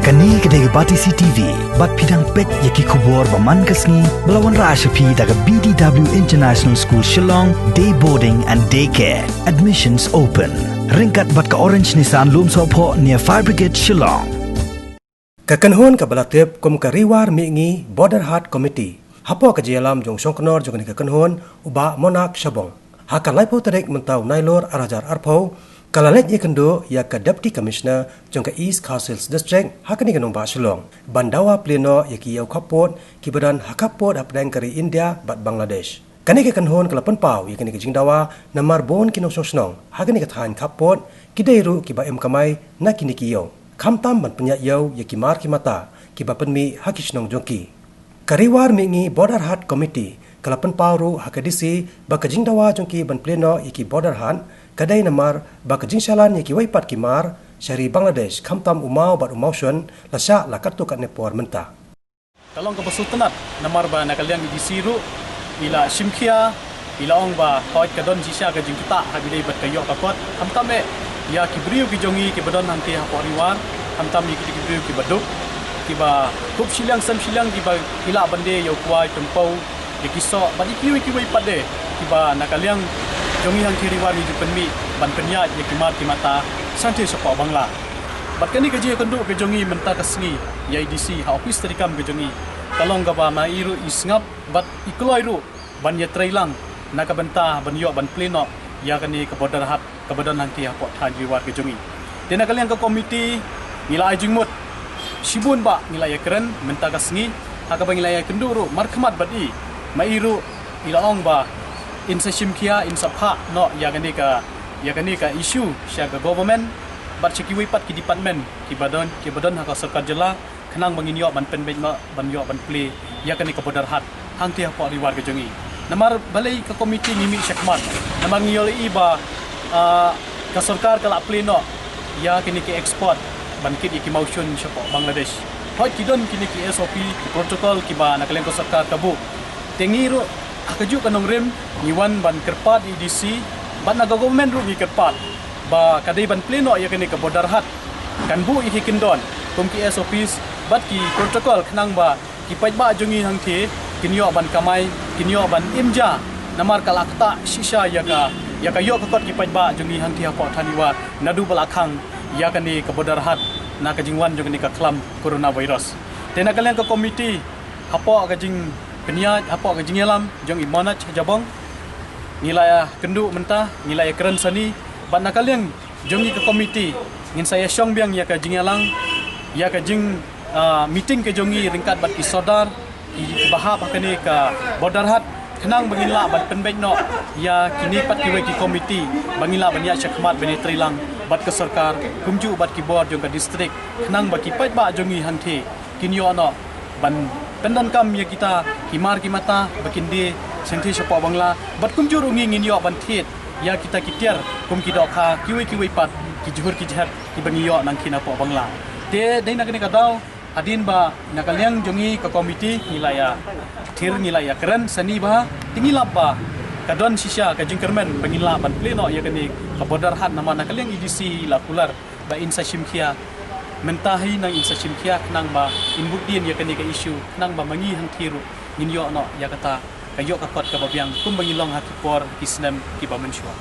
Kani kedai bati CTV, bat pidang pet yaki kubur baman kasni melawan Rashapi daga BDW International School Shillong, day boarding and daycare. Admissions open. Ringkat bat ke Orange Nissan Lum Sopo near Fire Brigade Shillong. Kakanhon kabalatip kum kariwar Mihngi Border Haat Committee. Hapo kajialam jong songknor jong ni kakanhon uba monak shabong. Hakalai po tarik mentau nailor arajar arpo. Kalalet ye kendo ya ka Deputy Commissioner jong ka East Councils District hakani kanong ba Shillong. Dawa pleno ya ki yau Khappud ki badan Khappud apdang kari India bat Bangladesh. Kani ke kanhon kalapan pau ya kani ke Dawa namar bon kinong songnong hakani ka than Khappud ki deiru ki ba em kamai na kini ki yau. Khamtam ban penya yau ya ki mar ki mata ki ba penmi hakisnong jongki. Kariwar Mihngi Border Haat Committee kalapan pau ru hakadisi ba ka Dawa jongki ban pleno ya ki Border Haat kadai namar bakajing shalan yaki waipat kimar syari Bangladesh khamtam umau bat umau shun la Shah la kartu kat nepor menta kalong ka basutanat namar ba nakaliang di siru ila shimkhia ila ong ba hoit kadon jisha ka jingkita habidai bat kayo kapot khamtam e ya kibriu ki jongi ki badon nanti ha poriwar khamtam ki kibriu ki baduk ki ba kup silang sam silang ki ba ila bande yo kwai tempau yaki so ba ki waipat de ki ba nakaliang jongi hang kiriwar ni penmi ban penya ye kimar kimata santi sopo bangla bat kani kaji kendu ke jongi menta kasni ya IDC ha office terikam ke jongi kalong gaba mairu isngap bat ikloiru ban ye trailang naka benta ban yo ban pleno ya kani ke Border Haat ke badan hangki ha pot hajiwar ke jongi dena kalian ke komiti nilai jingmut sibun ba nilai keren menta kasni ha ka nilai kenduru markhamat badi mairu ilaong ba insa shimkhia insa pha no yagani ka issue sya ka government bat chiki wipat ki department ki badon ha ka sarkar jela khnang bangin yo ban pen no ban yo ban Plie yagani ka Border Haat hang ti ha po riwar ke jongi namar balai ka komiti ngimi syakmat namar ngiyol iba ka sarkar ka la Plie no ya kini ki export ban kit ki motion sya po Bangladesh hot kidon kini ki SOP ki protocol ki ba nakaleng ko sarkar kabu tengiro akaju kanong rem niwan ban kerpat IDC ban naga government ru ni kerpat ba kadai ban pleno ya kini ke Border Haat kan bu iki kindon kum ki SOPs bat ki protocol khnang ba ki pait ba jongi hang the kinyo ban kamai kinyo ban imja namar kalakta shisha ya ka yo ka kot ki pait ba jongi hang the po thaniwa nadu balakhang ya kani ke Border Haat na ka jingwan jongi ka klam coronavirus tena kalian ke komiti hapo ka jing kenia apa ke jingelam jong imonat jabong nilai kendu mentah nilai keren sani ban nakaliang jongi ke komiti ngin saya syong biang ya ke jingelang ya ke jing meeting ke jongi ringkat bat ki sodar bahap akani ke Border Haat kenang bangila bat penbek no ya kini pat ki komiti bangila banya syakmat bani trilang bat ke sarkar kumju bat ki board jong ke distrik kenang baki pat ba jongi hangthi kinyo no ban pendan kam ya kita himar kimata bakin di senti sepo bangla bat kum juru ngin yo ban thit ya kita kitiar kum ki dokha kiwi pat ki juhur ki jhat ki bangi yo nang kina po bangla te dei nak ni kadau adin ba nakaliang jongi ke komiti nilaya thir nilaya keren sani ba tingilap ba kadon sisya ka jingkermen bangila ban pleno ya kani ka Border Haat nama nakaliang IDC la kular ba insa shimkhia mentahi nang insa shimkhia nang ba inbukdin ya kani ka issue nang ba mangi hang thiru ngin yo no ya kata kayo ka kot ka babyang kum bangilong hakipor kisnem ki ba mensyua